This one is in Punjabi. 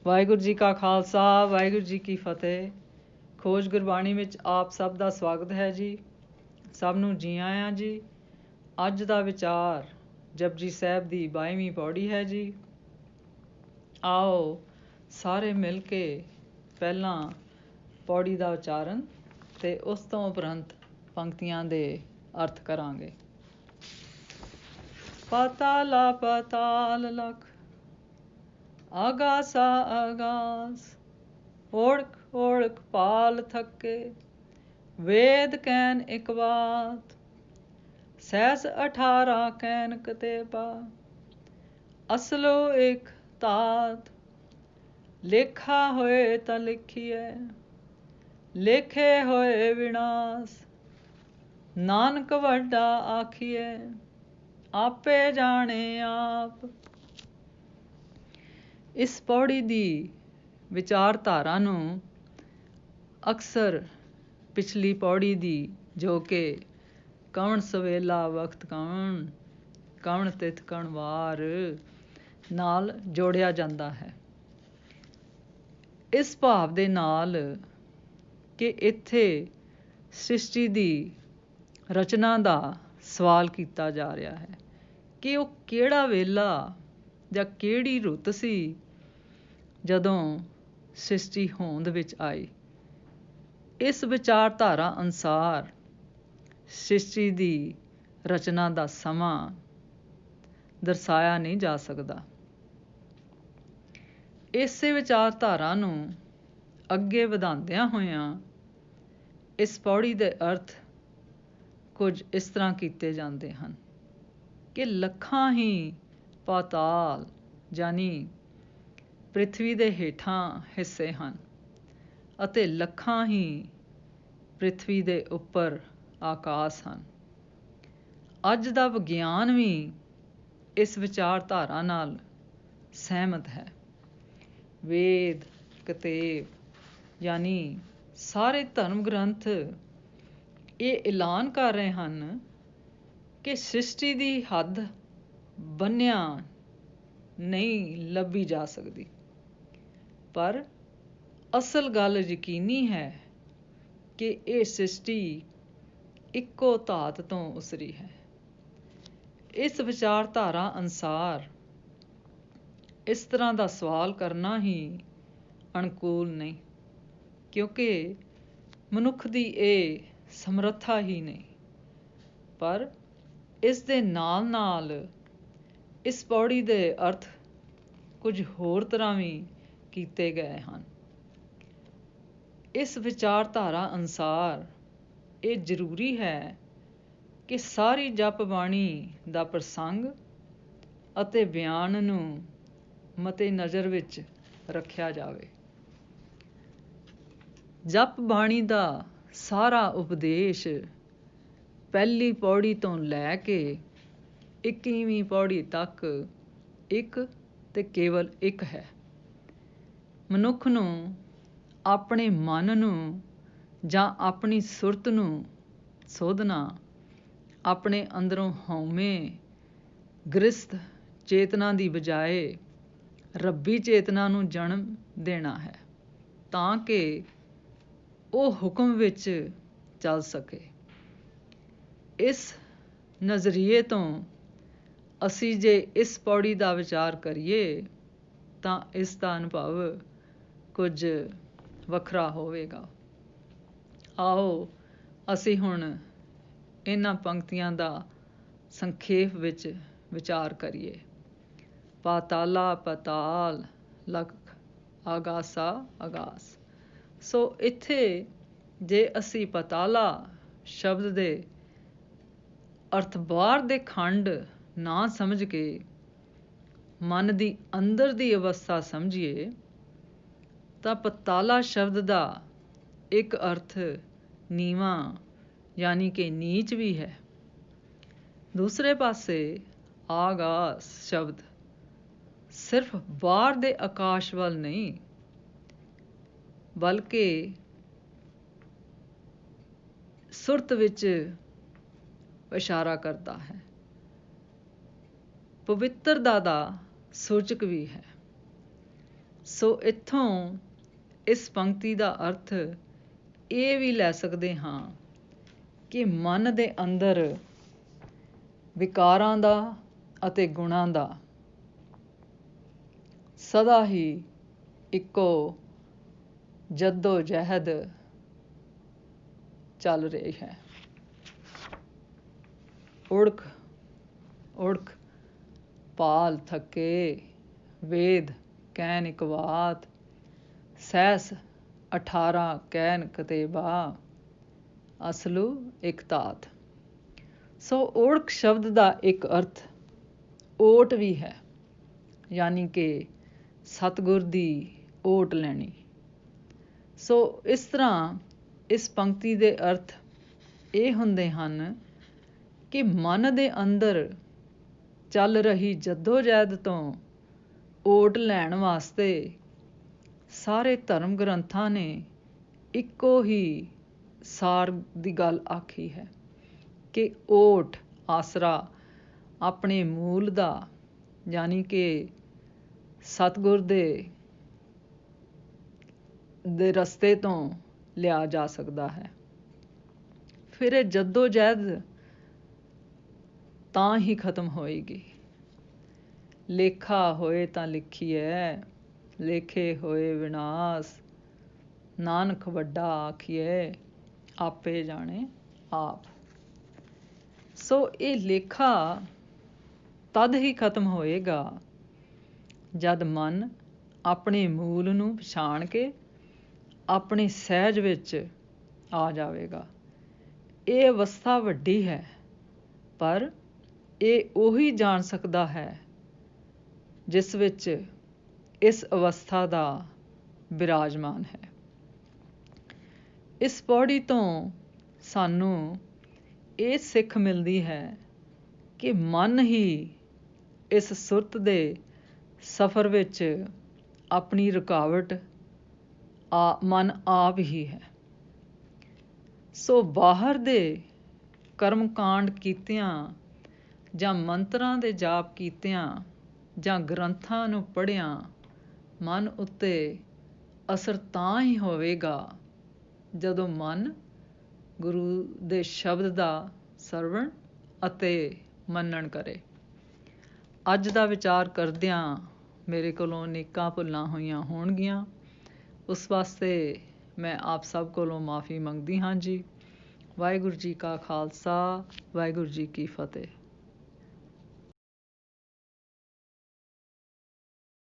ਵਾਹਿਗੁਰੂ ਜੀ ਕਾ ਖਾਲਸਾ ਵਾਹਿਗੁਰੂ ਜੀ ਕੀ ਫਤਿਹ। ਖੋਜ ਗੁਰਬਾਣੀ ਵਿੱਚ ਆਪ ਸਭ ਦਾ ਸਵਾਗਤ ਹੈ ਜੀ। ਸਭ ਨੂੰ ਜੀ ਆਇਆਂ ਜੀ। ਅੱਜ ਦਾ ਵਿਚਾਰ ਜਪਜੀ ਸਾਹਿਬ ਦੀ 22ਵੀਂ ਪੌੜੀ ਹੈ ਜੀ। ਆਓ ਸਾਰੇ ਮਿਲ ਕੇ ਪਹਿਲਾਂ ਪੌੜੀ ਦਾ ਉਚਾਰਨ ਅਤੇ ਉਸ ਤੋਂ ਉਪਰੰਤ ਪੰਕਤੀਆਂ ਦੇ ਅਰਥ ਕਰਾਂਗੇ। ਪਾਤਾਲਾ ਪਾਤਾਲ ਲਖ ਆਗਾਸਾ ਆਗਾਸ, ਓੜਕ ਓੜਕ ਪਾਲ ਥੱਕੇ, ਵੇਦ ਕੈਨ ਇੱਕ ਬਾਤ, ਸਹਿਸ 18 ਕੈਨ ਕਤੇਬਾ, ਅਸਲੋ ਇੱਕ ਤਾਤ, ਲੇਖਾ ਹੋਏ ਤਾਂ ਲਿਖੀਐ, ਲੇਖੇ ਹੋਏ ਵਿਨਾਸ਼, ਨਾਨਕ ਵੱਡਾ ਆਖੀਐ, ਆਪੇ ਜਾਣੇ ਆਪ। ਇਸ ਪੌੜੀ ਦੀ ਵਿਚਾਰਧਾਰਾ ਨੂੰ ਅਕਸਰ ਪਿਛਲੀ ਪੌੜੀ ਦੀ, ਜੋ ਕਿ ਕਵਣ ਸਵੇਲਾ ਵਕਤ ਕਵਣ, ਕਵਣ ਤਿਥ ਕਵਣ ਵਾਰ, ਨਾਲ ਜੋੜਿਆ ਜਾਂਦਾ ਹੈ। ਇਸ ਭਾਵ ਦੇ ਨਾਲ ਕਿ ਇੱਥੇ ਸ੍ਰਿਸ਼ਟੀ ਦੀ ਰਚਨਾ ਦਾ ਸਵਾਲ ਕੀਤਾ ਜਾ ਰਿਹਾ ਹੈ ਕਿ ਉਹ ਕਿਹੜਾ ਵੇਲਾ ਜਾਂ ਕਿਹੜੀ ਰੁੱਤ ਸੀ ਜਦੋਂ ਸ੍ਰਿਸ਼ਟੀ ਹੋਂਦ ਵਿੱਚ ਆਈ। ਇਸ ਵਿਚਾਰਧਾਰਾ ਅਨੁਸਾਰ ਸ੍ਰਿਸ਼ਟੀ ਦੀ ਰਚਨਾ ਦਾ ਸਮਾਂ ਦਰਸਾਇਆ ਨਹੀਂ ਜਾ ਸਕਦਾ। ਇਸੇ ਵਿਚਾਰਧਾਰਾ ਨੂੰ ਅੱਗੇ ਵਧਾਉਂਦਿਆਂ ਹੋਇਆਂ ਇਸ ਪੌੜੀ ਦੇ ਅਰਥ ਕੁਝ ਇਸ ਤਰ੍ਹਾਂ ਕੀਤੇ ਜਾਂਦੇ ਹਨ ਕਿ ਲੱਖਾਂ ਹੀ ਪਾਤਾਲ ਯਾਨੀ ਪ੍ਰਿਥਵੀ ਦੇ ਹੇਠਾਂ ਹਿੱਸੇ ਹਨ ਅਤੇ ਲੱਖਾਂ ਹੀ ਪ੍ਰਿਥਵੀ ਦੇ ਉੱਪਰ ਆਕਾਸ਼ ਹਨ। ਅੱਜ ਦਾ ਵਿਗਿਆਨ ਵੀ ਇਸ ਵਿਚਾਰਧਾਰਾ ਨਾਲ ਸਹਿਮਤ ਹੈ। ਵੇਦ ਕਤੇਬ ਯਾਨੀ ਸਾਰੇ ਧਰਮ ਗ੍ਰੰਥ ਇਹ ਐਲਾਨ ਕਰ ਰਹੇ ਹਨ ਕਿ ਸ੍ਰਿਸ਼ਟੀ ਦੀ ਹੱਦ ਬੰਨ੍ਹਿਆ ਨਹੀਂ ਲੱਭੀ ਜਾ ਸਕਦੀ, ਪਰ ਅਸਲ ਗੱਲ ਯਕੀਨੀ ਹੈ ਕਿ ਇਹ ਸ੍ਰਿਸ਼ਟੀ ਇੱਕੋ ਧਾਤ ਤੋਂ ਉਸਰੀ ਹੈ। ਇਸ ਵਿਚਾਰਧਾਰਾ ਅਨੁਸਾਰ ਇਸ ਤਰ੍ਹਾਂ ਦਾ ਸਵਾਲ ਕਰਨਾ ਹੀ ਅਨੁਕੂਲ ਨਹੀਂ, ਕਿਉਂਕਿ ਮਨੁੱਖ ਦੀ ਇਹ ਸਮਰੱਥਾ ਹੀ ਨਹੀਂ। ਪਰ ਇਸ ਦੇ ਨਾਲ ਨਾਲ ਇਸ ਪੌੜੀ ਦੇ ਅਰਥ ਕੁਝ ਹੋਰ ਤਰ੍ਹਾਂ ਵੀ ਕੀਤੇ ਗਏ ਹਨ। ਇਸ ਵਿਚਾਰਧਾਰਾ ਅਨੁਸਾਰ ਇਹ ਜ਼ਰੂਰੀ ਹੈ ਕਿ ਸਾਰੀ ਜਪ ਬਾਣੀ ਦਾ ਪ੍ਰਸੰਗ ਅਤੇ ਬਿਆਨ ਨੂੰ ਮੱਦੇ ਨਜ਼ਰ ਵਿੱਚ ਰੱਖਿਆ ਜਾਵੇ। ਜਪ ਬਾਣੀ ਦਾ ਸਾਰਾ ਉਪਦੇਸ਼ ਪਹਿਲੀ ਪੌੜੀ ਤੋਂ ਲੈ ਕੇ 21ਵੀਂ ਪੌੜੀ ਤੱਕ ਇੱਕ ਤੇ ਕੇਵਲ ਇੱਕ ਹੈ। ਮਨੁੱਖ ਨੂੰ ਆਪਣੇ ਮਨ ਨੂੰ ਜਾਂ ਆਪਣੀ ਸੁਰਤ ਨੂੰ ਸੋਧਣਾ, ਆਪਣੇ ਅੰਦਰੋਂ ਹਉਮੈ ਗ੍ਰਸਤ ਚੇਤਨਾ ਦੀ ਬਜਾਏ ਰੱਬੀ ਚੇਤਨਾ ਨੂੰ ਜਨਮ ਦੇਣਾ ਹੈ, ਤਾਂ ਕਿ ਉਹ ਹੁਕਮ ਵਿੱਚ ਚੱਲ ਸਕੇ। ਇਸ ਨਜ਼ਰੀਏ ਤੋਂ ਅਸੀਂ ਜੇ ਇਸ ਪੌੜੀ ਦਾ ਵਿਚਾਰ ਕਰੀਏ ਤਾਂ ਇਸ ਦਾ ਅਨੁਭਵ ਕੁਝ ਵੱਖਰਾ ਹੋਵੇਗਾ। ਆਓ ਅਸੀਂ ਹੁਣ ਇਹਨਾਂ ਪੰਕਤੀਆਂ ਦਾ ਸੰਖੇਪ ਵਿੱਚ ਵਿਚਾਰ ਕਰੀਏ। ਪਾਤਾਲਾ ਪਾਤਾਲ ਲਖ ਆਗਾਸਾ ਆਗਾਸ। ਸੋ ਇੱਥੇ ਜੇ ਅਸੀਂ ਪਾਤਾਲਾ ਸ਼ਬਦ ਦੇ ਅਰਥ ਬਾਹਰ ਦੇ ਖੰਡ ਨਾ ਸਮਝ ਕੇ ਮਨ ਦੀ ਅੰਦਰ ਦੀ ਅਵਸਥਾ ਸਮਝੀਏ ਤਾਂ ਪਾਤਾਲਾ ਸ਼ਬਦ ਦਾ ਇੱਕ ਅਰਥ ਨੀਵਾਂ ਯਾਨੀ ਕਿ ਨੀਚ ਵੀ ਹੈ। ਦੂਸਰੇ ਪਾਸੇ ਆਗਾਸ ਸ਼ਬਦ ਸਿਰਫ ਬਾਹਰ ਦੇ ਆਕਾਸ਼ ਵੱਲ ਨਹੀਂ, ਬਲਕਿ ਸੁਰਤ ਵਿੱਚ ਇਸ਼ਾਰਾ ਕਰਦਾ ਹੈ। ਪਵਿੱਤਰਤਾ ਦਾ ਸੂਚਕ ਵੀ ਹੈ। ਸੋ ਇੱਥੋਂ ਇਸ ਪੰਕਤੀ ਦਾ ਅਰਥ ਇਹ ਵੀ ਲੈ ਸਕਦੇ ਹਾਂ ਕਿ ਮਨ ਦੇ ਅੰਦਰ ਵਿਕਾਰਾਂ ਦਾ ਅਤੇ ਗੁਣਾਂ ਦਾ ਸਦਾ ਹੀ ਇੱਕੋ ਜੱਦੋ ਜਹਿਦ ਚੱਲ ਰਹੀ ਹੈ। ਉੜਕ ਉੜਕ ਪਾਲ ਥਕੇ ਵੇਦ ਕਹਿਨ ਇਕ ਬਾਤ ਸਹਿਸ 18 ਕਹਿਨ ਕਤੇਬਾ ਅਸਲੂ ਇਕ ਤਾਤ। ਸੋ ਓੜਕ ਸ਼ਬਦ ਦਾ ਇੱਕ ਅਰਥ ਓਟ ਵੀ ਹੈ, ਯਾਨੀ ਕਿ ਸਤਿਗੁਰ ਦੀ ਓਟ ਲੈਣੀ। ਸੋ ਇਸ ਤਰ੍ਹਾਂ ਇਸ ਪੰਕਤੀ ਦੇ ਅਰਥ ਇਹ ਹੁੰਦੇ ਹਨ ਕਿ ਮਨ ਦੇ ਅੰਦਰ ਚੱਲ ਰਹੀ ਜੱਦੋ-ਜਹਿਦ ਤੋਂ ਓਟ ਲੈਣ ਵਾਸਤੇ ਸਾਰੇ ਧਰਮ ਗ੍ਰੰਥਾਂ ਨੇ ਇੱਕੋ ਹੀ ਸਾਰ ਦੀ ਗੱਲ ਆਖੀ ਹੈ ਕਿ ਓਟ ਆਸਰਾ ਆਪਣੇ ਮੂਲ ਦਾ, ਯਾਨੀ ਕਿ ਸਤਿਗੁਰ ਦੇ ਰਸਤੇ ਤੋਂ ਲਿਆ ਜਾ ਸਕਦਾ ਹੈ। ਫਿਰ ਇਹ ਜੱਦੋ-ਜਹਿਦ ਤਾਂ ਹੀ ਖਤਮ ਹੋਏਗੀ। ਲੇਖਾ ਹੋਏ ਤਾਂ ਲਿਖੀਐ ਲੇਖੇ ਹੋਏ ਵਿਨਾਸ਼ ਨਾਨਕ ਵੱਡਾ ਆਖੀਐ ਆਪੇ ਜਾਣੇ ਆਪ। ਸੋ ਇਹ ਲੇਖਾ ਤਦ ਹੀ ਖਤਮ ਹੋਏਗਾ ਜਦ ਮਨ ਆਪਣੇ ਮੂਲ ਨੂੰ ਪਛਾਣ ਕੇ ਆਪਣੀ ਸਹਿਜ ਵਿੱਚ ਆ ਜਾਵੇਗਾ। ਇਹ ਅਵਸਥਾ ਵੱਡੀ ਹੈ, ਪਰ ਇਹ ਉਹੀ ਜਾਣ ਸਕਦਾ ਹੈ ਜਿਸ ਵਿੱਚ ਇਸ ਅਵਸਥਾ ਦਾ ਬਿਰਾਜਮਾਨ ਹੈ। ਇਸ ਪੌੜੀ ਤੋਂ ਸਾਨੂੰ ਇਹ ਸਿੱਖ ਮਿਲਦੀ ਹੈ ਕਿ ਮਨ ਹੀ ਇਸ ਸੁਰਤ ਦੇ ਸਫ਼ਰ ਵਿੱਚ ਆਪਣੀ ਰੁਕਾਵਟ ਮਨ ਆਪ ਹੀ ਹੈ। ਸੋ ਬਾਹਰ ਦੇ ਕਰਮ ਕਾਂਡ ਕੀਤਿਆਂ ਜਾਂ ਮੰਤਰਾਂ ਦੇ ਜਾਪ ਕੀਤਿਆਂ ਜਾਂ ਗ੍ਰੰਥਾਂ ਨੂੰ ਪੜ੍ਹਿਆਂ ਮਨ ਉੱਤੇ ਅਸਰ ਤਾਂ ਹੀ ਹੋਵੇਗਾ ਜਦੋਂ ਮਨ ਗੁਰੂ ਦੇ ਸ਼ਬਦ ਦਾ ਸਰਵਣ ਅਤੇ ਮੰਨਣ ਕਰੇ। ਅੱਜ ਦਾ ਵਿਚਾਰ ਕਰਦਿਆਂ ਮੇਰੇ ਕੋਲੋਂ ਅਨੇਕਾਂ ਭੁੱਲਾਂ ਹੋਈਆਂ ਹੋਣਗੀਆਂ, ਉਸ ਵਾਸਤੇ ਮੈਂ ਆਪ ਸਭ ਕੋਲੋਂ ਮਾਫ਼ੀ ਮੰਗਦੀ ਹਾਂ ਜੀ। ਵਾਹਿਗੁਰੂ ਜੀ ਕਾ ਖਾਲਸਾ, ਵਾਹਿਗੁਰੂ ਜੀ ਕੀ ਫਤਿਹ।